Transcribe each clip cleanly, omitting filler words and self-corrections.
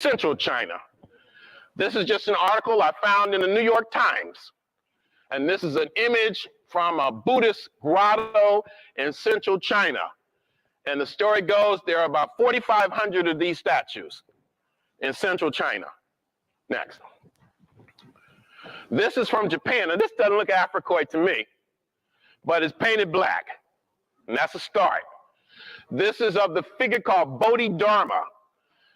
Central China. This is just an article I found in the New York Times. And this is an image from a Buddhist grotto in Central China. And the story goes, there are about 4,500 of these statues in Central China. Next. This is from Japan, and this doesn't look Africoid to me, but it's painted black, and that's a start. This is of the figure called Bodhidharma.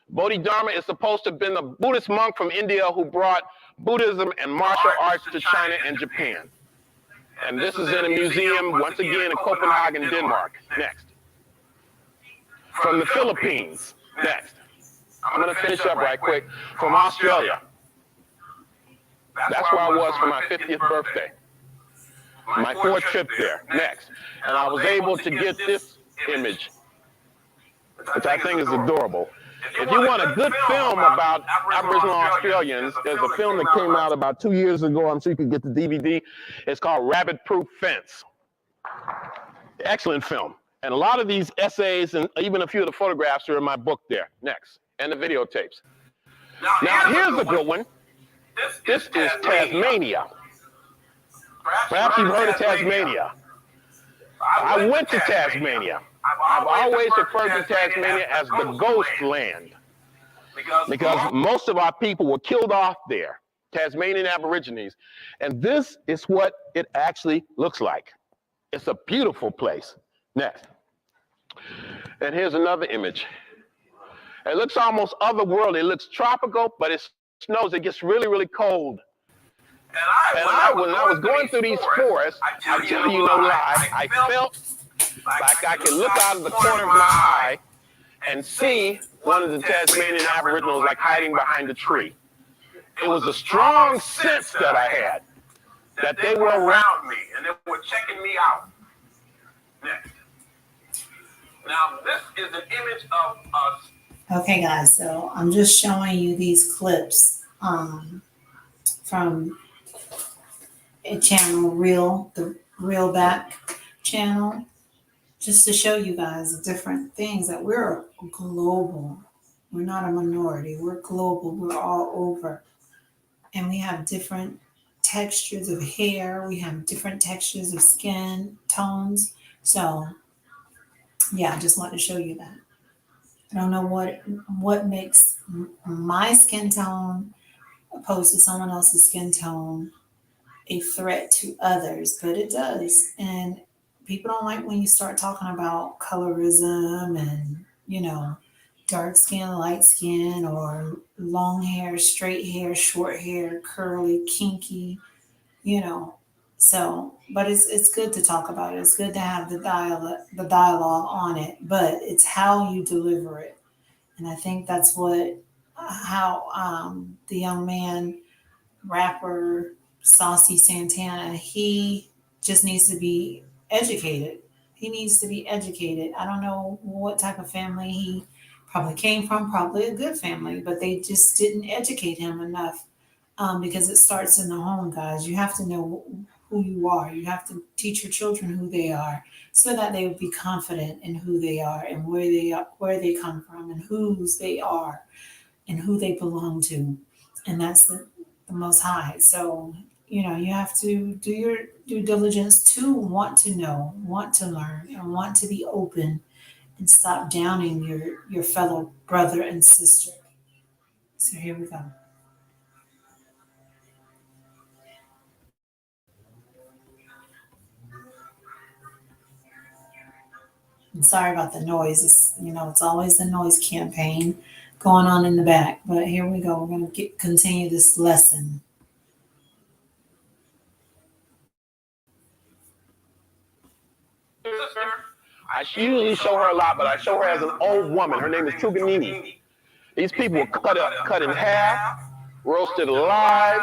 Bodhidharma is supposed to have been a Buddhist monk from India who brought Buddhism and martial arts to China and Japan. And this is in a museum, once again, in Copenhagen, Denmark. Next. From the Philippines. Next. I'm going to finish up right quick. From Australia. That's where I was for my 50th birthday. My 4th trip there. Next. And I was able to get this image, which I think is adorable. If you want a good film about Aboriginal Australians, there's a film that came out about 2 years ago. I'm sure you can get the DVD. It's called Rabbit Proof Fence. Excellent film. And a lot of these essays and even a few of the photographs are in my book there. Next. And the videotapes. Now here's a good one. This is Tasmania. Perhaps you've heard of Tasmania. I went to Tasmania. I've always referred to Tasmania as the ghost land because most of our people were killed off there, Tasmanian Aborigines. And this is what it actually looks like. It's a beautiful place. Next. And here's another image. It looks almost otherworldly. It looks tropical, but it snows. It gets really, really cold. And when I was going through these forests, I tell you no lie, I felt like I could look out of the corner of my eye and see one of the Tasmanian Aboriginals like hiding behind a tree. It was a strong sense that I had that they were around me and they were checking me out. Next. Now this is an image of us. Okay, guys, so I'm just showing you these clips from a channel, the Real Back channel, just to show you guys the different things that we're global. We're not a minority. We're global. We're all over. And we have different textures of hair. We have different textures of skin tones. So, yeah, I just wanted to show you that. I don't know what makes my skin tone opposed to someone else's skin tone a threat to others, but it does. And people don't like when you start talking about colorism and, dark skin, light skin, or long hair, straight hair, short hair, curly, kinky, So, but it's good to talk about it. It's good to have the dialogue on it, but it's how you deliver it. And I think that's how the young man, rapper, Saucy Santana, he just needs to be educated. He needs to be educated. I don't know what type of family he probably came from, probably a good family, but they just didn't educate him enough because it starts in the home, guys. You have to know who you are. You have to teach your children who they are so that they would be confident in who they are and where they come from and whose they are and who they belong to. And that's the Most High. So, you have to do your due diligence to want to know, want to learn, and want to be open and stop downing your fellow brother and sister. So here we go. I'm sorry about the noise. It's always the noise campaign going on in the back. But here we go. We're going to continue this lesson. I usually show her a lot, but I show her as an old woman. Her name is Tuganini. These people were cut in half, roasted alive,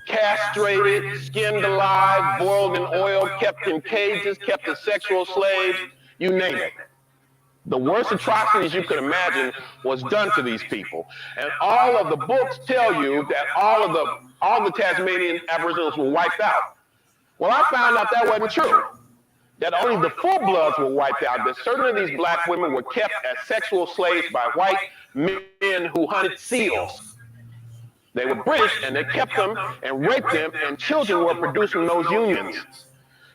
castrated, skinned alive, boiled in oil, kept in cages, kept as sexual slaves, you name it. The worst atrocities you could imagine was done to these people. And all of the books tell you that all the Tasmanian Aboriginals were wiped out. Well, I found out that wasn't true. That only the full bloods were wiped out, that certain of these black women were kept as sexual slaves by white men who hunted seals. They were British, and they kept them and raped them, and children were produced from those unions.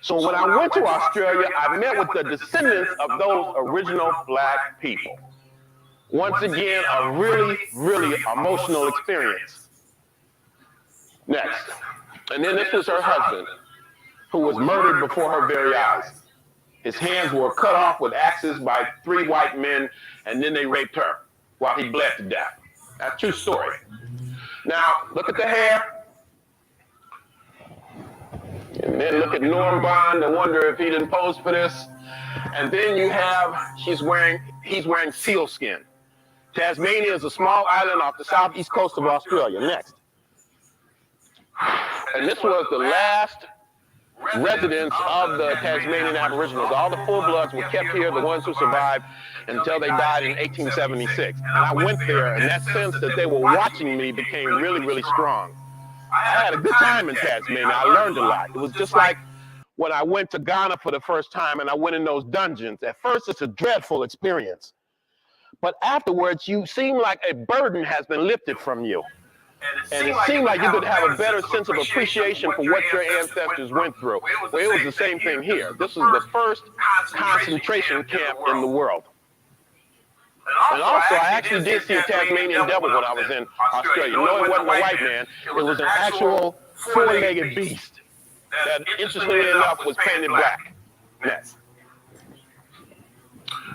So when I went to Australia, I met with the descendants of those original black people. Once again, a really, really emotional experience. Next. And then this was her husband, who was murdered before her very eyes. His hands were cut off with axes by 3 white men, and then they raped her while he bled to death. That's a true story. Now, look at the hair. And then look at Norm Bond and wonder if he didn't pose for this. And then you have, he's wearing sealskin. Tasmania is a small island off the southeast coast of Australia. Next. And this was the last residents of the Tasmanian Aboriginals. All the full-bloods were kept here, the ones who survived, until they died in 1876. And I went there, and that sense that they were watching me became really, really strong. I had a good time in Tasmania. I learned a lot. It was just like when I went to Ghana for the first time and I went in those dungeons. At first, it's a dreadful experience. But afterwards, you seem like a burden has been lifted from you. And it seemed like you could have a better sense of appreciation for what your ancestors went through. Well, it was the same thing here. This was the first concentration camp in the world. And also, I actually did see a Tasmanian devil when I was in Australia. No, it wasn't a white man. It was an actual 4-legged beast that, interestingly enough, was painted black. Next.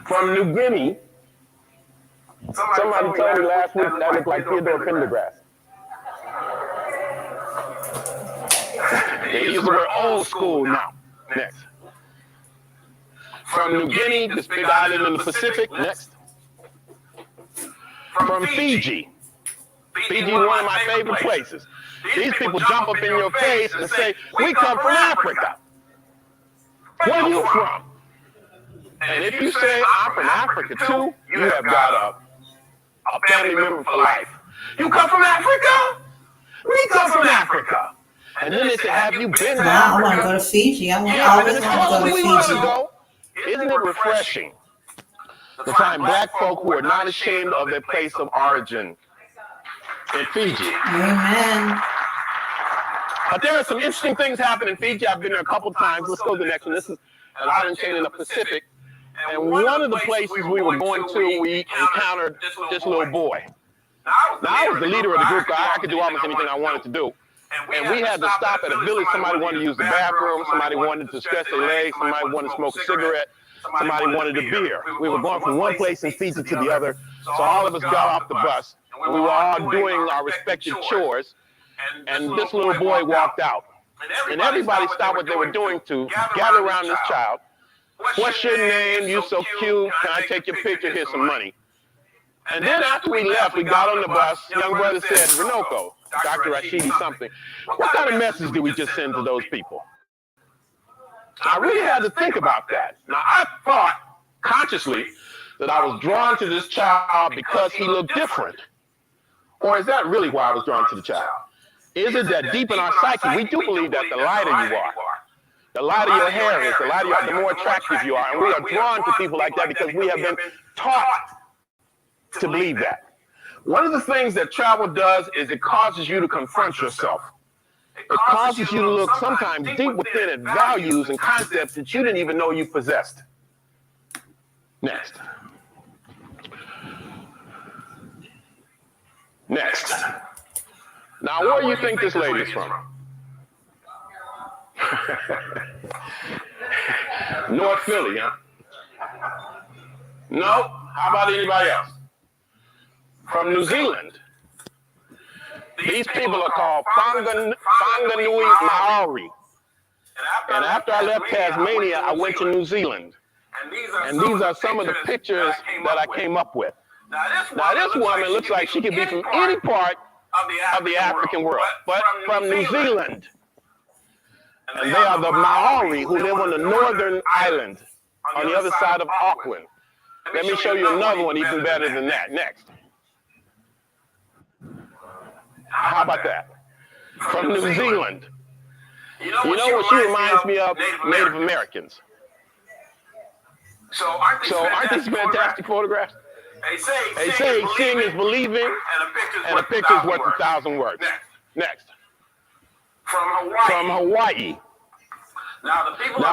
From New Guinea, somebody told me last week that looked like Theodore Pendergrass. They use the word old school now. Next. From New Guinea, this big island in the Pacific. Next. From Fiji. Fiji is one of my favorite places. These people jump up in your face and say, "We come from Africa." Where are you from? And if you say, "I'm from Africa too," you have got a family member for life. You come from Africa? We come from Africa. And then they say, "Have you been to Africa?" I want to go to Fiji. I always want to go to Fiji. Isn't it refreshing to find black folk who are not ashamed of their place of origin in Fiji? Amen. But there are some interesting things happening in Fiji. I've been there a couple times. Let's go to the next one. This is an island chain in the Pacific. And one of the places we were going to, we encountered this little boy. Now, I was the leader of the group. I could do almost anything I wanted to do. And we had to stop at a village. Somebody wanted to use the bathroom. Somebody wanted to stretch their legs. Somebody wanted to smoke a cigarette. Somebody wanted a beer. We were going from one place in Fiji to the other. So all of us got off the bus. And we were all doing our respective chores. And this little boy walked out. And everybody stopped what they were doing to gather around this child. "What's your name? You so cute. Can I take your picture? Here's some money." And then after we left, we got on the bus. Young brother said, "Renoko, Dr. Rashidi something. What kind of message did we just send to those people?" I really had to think about that. Now, I thought consciously that I was drawn to this child because he looked different. Or is that really why I was drawn to the child? Is it that deep in our psyche, we do believe that the lighter you are, the lighter your hair is, the more attractive you are. And we are drawn to people like that because we have been taught to believe that. One of the things that travel does is it causes you to confront yourself. It causes you to look sometimes deep within at values and concepts that you didn't even know you possessed. Next. Next. Now, where do you think this lady is from? North Philly, huh? No? How about anybody else? From New Zealand. These people are called Whanganui Maori. And after I left Tasmania, I went to New Zealand. And these are some of the pictures that I came up with. Now, this woman looks like she could be from any part of the African world, but from New Zealand. And they are the Maori who live on the northern island on the other side of Auckland. Let me show you another one even better than that. Next. How about that? From New Zealand. You know what she reminds me of? Native Americans. So aren't these fantastic photographs? They say seeing is believing, and a picture's worth 1,000 words. Next. From Hawaii. Now,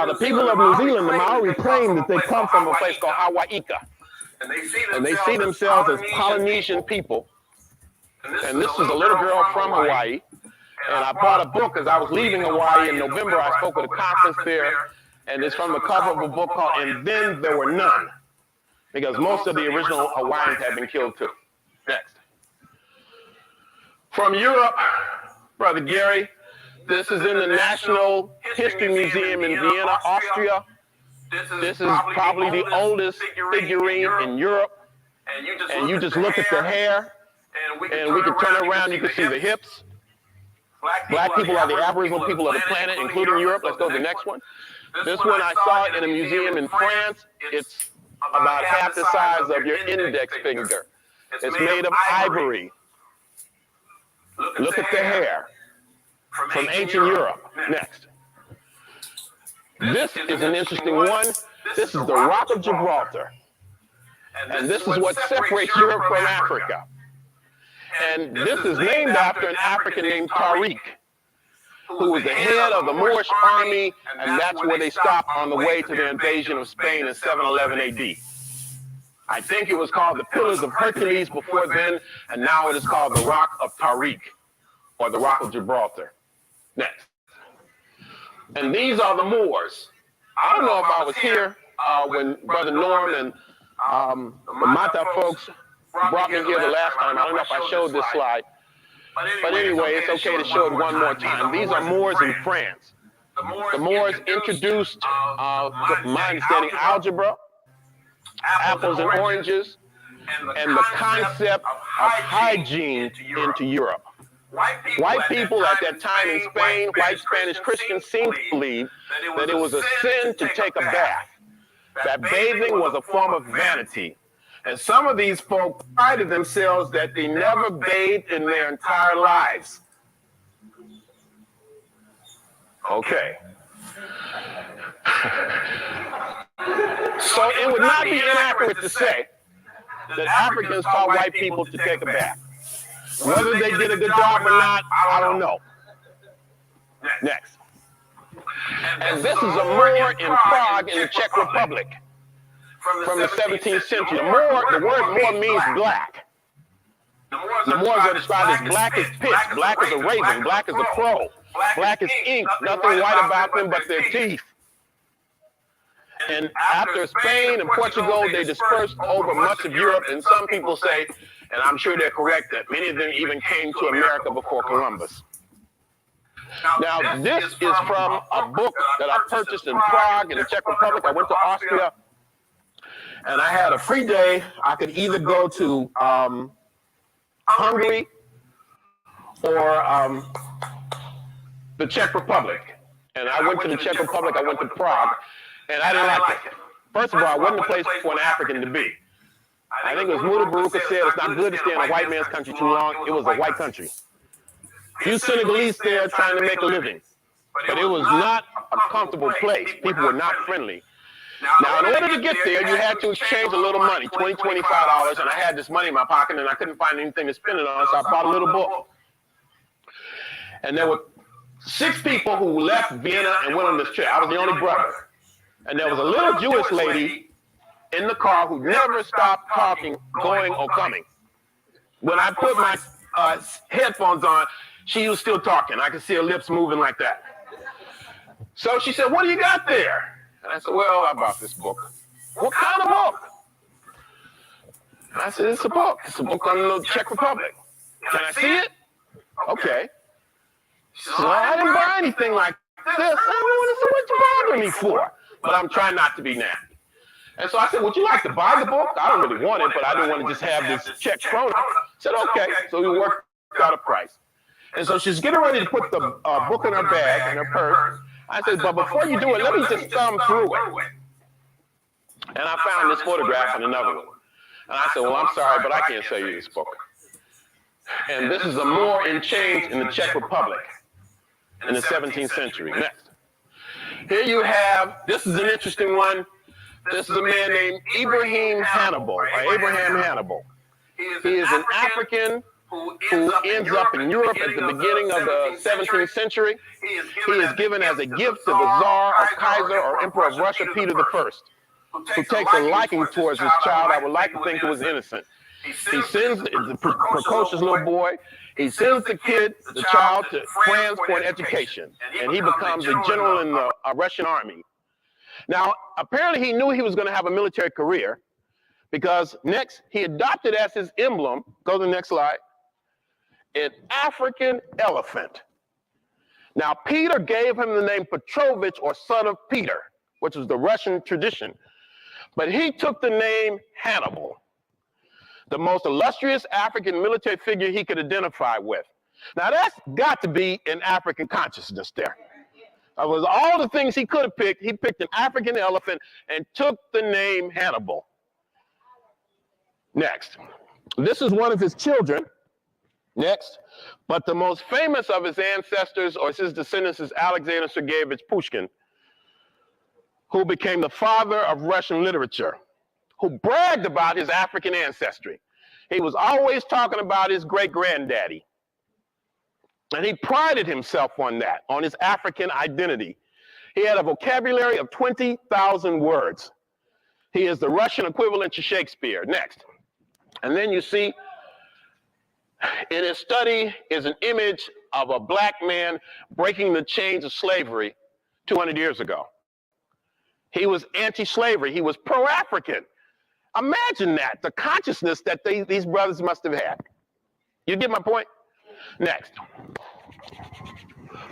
the people of New Zealand, the Maori, claim that they come from a place called Hawaika. And they see themselves as Polynesian people. And this is a little girl from Hawaii. And I bought a book as I was leaving Hawaii in November. I spoke at a conference there. And it's from the cover of a book called And Then There Were None. Because most of the original Hawaiians have been killed too. Next. From Europe, Brother Gary, this is in the National History Museum in Vienna, Austria. This is probably the oldest figurine in Europe. And you just look at the hair, and we can turn around, you can see the hips. Black people are the Aboriginal people of the planet, including Europe. Let's go to the next one. This one I saw in a museum in France. It's about half the size of your index finger. It's made of ivory. Look at the hair. From ancient Europe. Next. This is an interesting one. This is the Rock of Gibraltar. And this is what separates Europe from Africa. And this is named after an African named Tariq, who was the head of the Moorish army, and that's where they stopped on the way to the invasion of Spain in 711 AD. I think it was called the Pillars of Hercules before then, and now it is called the Rock of Tariq, or the Rock of Gibraltar. Next. And these are the Moors. I don't know if I was here when Brother Norm and the Mata folks brought me here the last time. I don't know if I showed this slide. But anyway, it's okay to show it one more time. These are Moors in France. The Moors introduced, my understanding, algebra, apples and oranges, and the concept of hygiene into Europe. White people at that time in Spain, white Spanish Christians, seemed to believe that it was a sin to take a bath, that bathing was a form of vanity. And some of these folk prided themselves that they never bathed in their entire lives. Okay. So it would not be inaccurate to say that Africans taught white people to take a bath. Whether they did a good job or not, I don't know. Next. And this is a Moor in Prague in the Czech Republic from the 17th century. The word Moor means black. The Moors are described as black as pitch, black as a raven, black as a crow, black as ink, nothing white about them but their teeth. And after Spain and Portugal, they dispersed over much of Europe, and some people say, and I'm sure they're correct, that many of them even came to America before Columbus. Now, this is from a book that I purchased in Prague in the Czech Republic. I went to Austria, and I had a free day. I could either go to Hungary or the Czech Republic. And I went to the Czech Republic, I went to Prague, and I didn't like it. First of all, it wasn't a place for an African to be. I think it was Muda Baruka said, it's not good to stay in a white man's country too long. It was a white country. Few Senegalese there trying to make a living. But it was not a comfortable place. People were not friendly. Now, in order to get there, you had to exchange a little money, $20, $25, and I had this money in my pocket, and I couldn't find anything to spend it on, so I bought a little book. And there were 6 people who left Vienna and went on this trip. I was the only brother. And there was a little Jewish lady in the car who never stopped talking, going or coming. When I put my headphones on, she was still talking. I could see her lips moving like that. So she said, "What do you got there?" And I said, "Well, I bought this book." "What kind of book?" And I said, "It's a book. It's a book on the Czech Republic." "Can I see it?" "Okay." She said, "Well, I didn't buy anything like this." I said, "What you bothering me for?" But I'm trying not to be nasty. And so I said, "Would you like to buy the book?" I don't really want it, but I didn't want to just have this Czech krona. I said, "Okay." So we worked out a price. And so she's getting ready to put the book in her bag, in her purse. I said, "But before you do it, let me just thumb through it." And I found this photograph and another one. And I said, "Well, I'm sorry, but I can't sell you this book." And this is a Moor in chains in the Czech Republic in the 17th century. Next. Here you have, this is an interesting one. This is a man named Ibrahim Hannibal, or Abraham Hannibal. He is an African who ends up in Europe at the beginning of the 17th century. He is given as a gift to the Tsar or Kaiser or Emperor of Russia, Peter I, who takes a liking towards this child. I would like to think it was innocent. He sends the precocious little boy, he sends the child to France for an education, and he becomes a general in the Russian army. Now, apparently he knew he was going to have a military career, because next, he adopted as his emblem, go to the next slide, an African elephant. Now, Peter gave him the name Petrovich, or son of Peter, which was the Russian tradition. But he took the name Hannibal, the most illustrious African military figure he could identify with. Now, that's got to be an African consciousness there. That was all the things he could have picked. He picked an African elephant and took the name Hannibal. Next. This is one of his children. Next. But the most famous of his ancestors or his descendants is Alexander Sergeyevich Pushkin, who became the father of Russian literature, who bragged about his African ancestry. He was always talking about his great-granddaddy. And he prided himself on that, on his African identity. He had a vocabulary of 20,000 words. He is the Russian equivalent to Shakespeare. Next. And then you see, in his study is an image of a black man breaking the chains of slavery 200 years ago. He was anti-slavery. He was pro-African. Imagine that, the consciousness that these brothers must have had. You get my point? Next.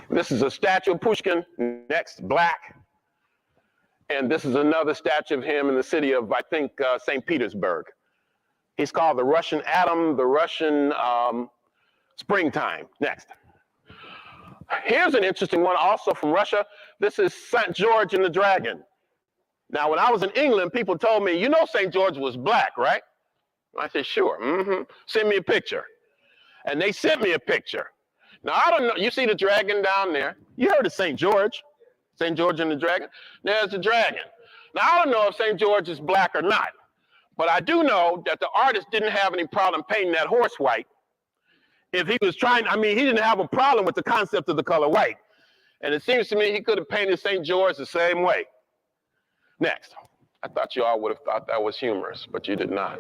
This is a statue of Pushkin. Next, black. And this is another statue of him in the city of, I think, St. Petersburg. He's called the Russian Atom, the Russian Springtime. Next. Here's an interesting one also from Russia. This is St. George and the Dragon. Now, when I was in England, people told me, you know St. George was black, right? I said, sure. Send me a picture. And they sent me a picture. Now, I don't know. You see the dragon down there? You heard of St. George and the Dragon? There's the dragon. Now, I don't know if St. George is black or not, but I do know that the artist didn't have any problem painting that horse white. If he was trying, I mean, he didn't have a problem with the concept of the color white. And it seems to me he could have painted St. George the same way. Next. I thought you all would have thought that was humorous, but you did not.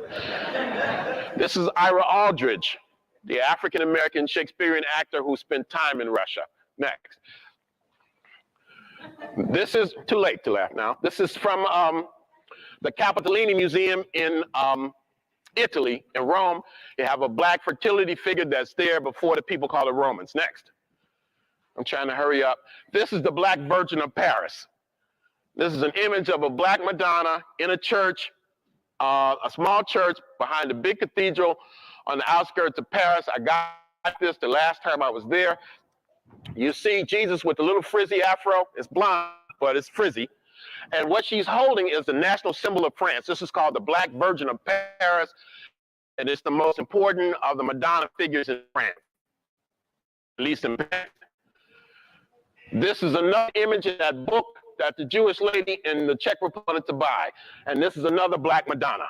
This is Ira Aldridge, the African-American Shakespearean actor who spent time in Russia. Next. This is too late to laugh now. This is from the Capitolini Museum in Italy, in Rome. You have a black fertility figure that's there before the people call it Romans. Next. I'm trying to hurry up. This is the Black Virgin of Paris. This is an image of a black Madonna in a church, a small church behind a big cathedral on the outskirts of Paris. I got this the last time I was there. You see Jesus with the little frizzy afro. It's blonde, but it's frizzy. And what she's holding is the national symbol of France. This is called the Black Virgin of Paris, and it's the most important of the Madonna figures in France, at least in Paris. This is another image in that book that the Jewish lady in the Czech Republic wanted to buy. And this is another black Madonna.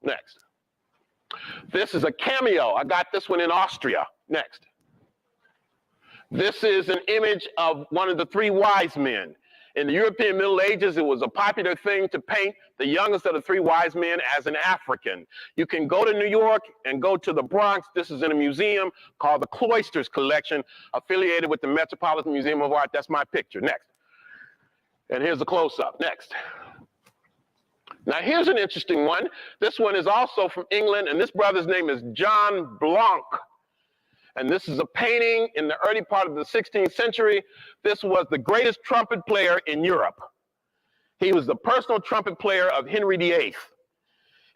Next. This is a cameo. I got this one in Austria. Next. This is an image of one of the three wise men. In the European Middle Ages, it was a popular thing to paint the youngest of the three wise men as an African. You can go to New York and go to the Bronx. This is in a museum called the Cloisters Collection, affiliated with the Metropolitan Museum of Art. That's my picture. Next. And here's a close-up. Next. Now, here's an interesting one. This one is also from England, and this brother's name is John Blanc. And this is a painting in the early part of the 16th century. This was the greatest trumpet player in Europe. He was the personal trumpet player of Henry VIII.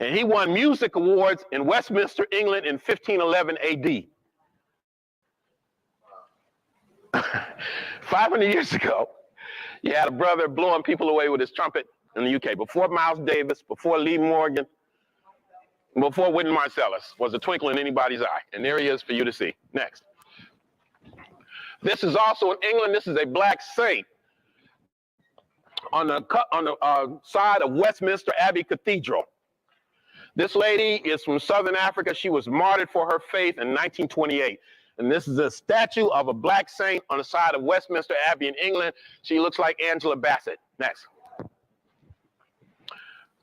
And he won music awards in Westminster, England in 1511 AD. 500 years ago, you had a brother blowing people away with his trumpet in the UK. Before Miles Davis, before Lee Morgan, before Wynton Marsalis was a twinkle in anybody's eye. And there he is for you to see. Next. This is also in England. This is a black saint. on the side of Westminster Abbey Cathedral. This lady is from Southern Africa. She was martyred for her faith in 1928. And this is a statue of a black saint on the side of Westminster Abbey in England. She looks like Angela Bassett. Next.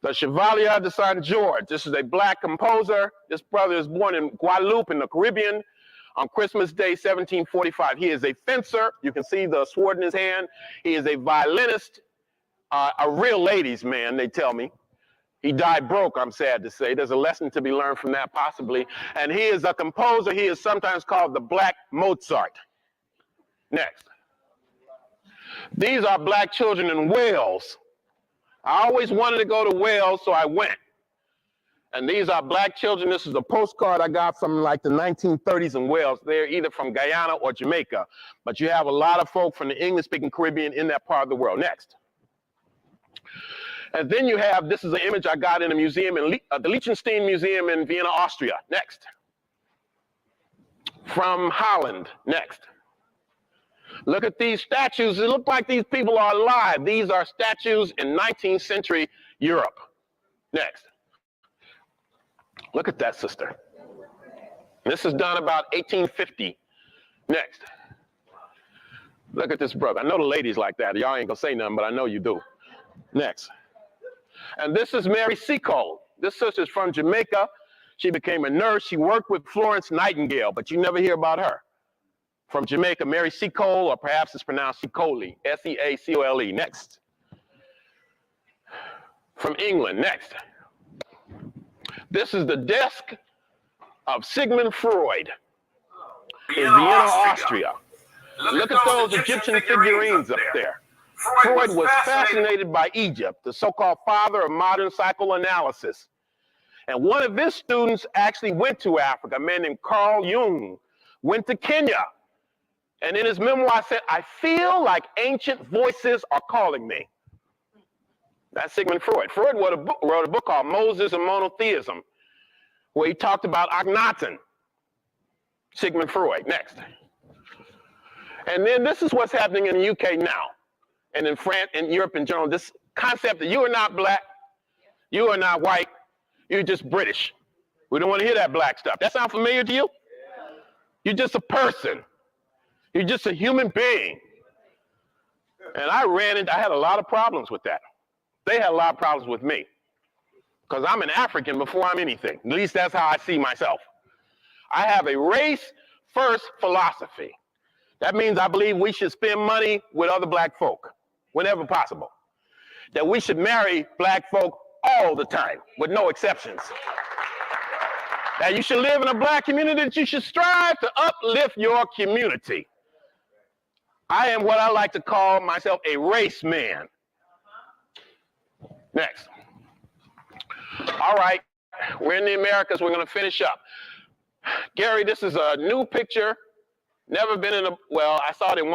The Chevalier de Saint George. This is a black composer. This brother is born in Guadeloupe in the Caribbean on Christmas Day, 1745. He is a fencer. You can see the sword in his hand. He is a violinist, a real ladies' man, they tell me. He died broke, I'm sad to say. There's a lesson to be learned from that, possibly. And he is a composer. He is sometimes called the Black Mozart. Next. These are black children in Wales. I always wanted to go to Wales, so I went. And these are black children. This is a postcard I got from like the 1930s in Wales. They're either from Guyana or Jamaica. But you have a lot of folk from the English-speaking Caribbean in that part of the world. Next. And then you have, this is an image I got in a museum, in the Liechtenstein Museum in Vienna, Austria. Next. From Holland. Next. Look at these statues. It looks like these people are alive. These are statues in 19th century Europe. Next. Look at that, sister. This is done about 1850. Next. Look at this brother. I know the ladies like that. Y'all ain't gonna say nothing, but I know you do. Next. And this is Mary Seacole. This sister's from Jamaica. She became a nurse. She worked with Florence Nightingale, but you never hear about her. From Jamaica, Mary Seacole, or perhaps it's pronounced Seacole, S-E-A-C-O-L-E. Next. From England, next. This is the desk of Sigmund Freud in Vienna, Austria. Look at those Egyptian figurines up there. Freud was fascinated by Egypt, the so-called father of modern psychoanalysis. And one of his students actually went to Africa, a man named Carl Jung, went to Kenya. And in his memoir said, I feel like ancient voices are calling me. That's Sigmund Freud. Freud wrote a book called Moses and Monotheism, where he talked about Akhenaten. Sigmund Freud. Next. And then this is what's happening in the UK now, and in France and Europe in general. This concept that you are not black, you are not white, you're just British. We don't want to hear that black stuff. That sound familiar to you? You're just a person. You're just a human being. And I had a lot of problems with that. They had a lot of problems with me, because I'm an African before I'm anything. At least that's how I see myself. I have a race-first philosophy. That means I believe we should spend money with other black folk whenever possible. That we should marry black folk all the time, with no exceptions. That you should live in a black community, that you should strive to uplift your community. I am what I like to call myself a race man. Next. All right, we're in the Americas. We're going to finish up. Gary, this is a new picture. Never been in a, well, I saw it in one.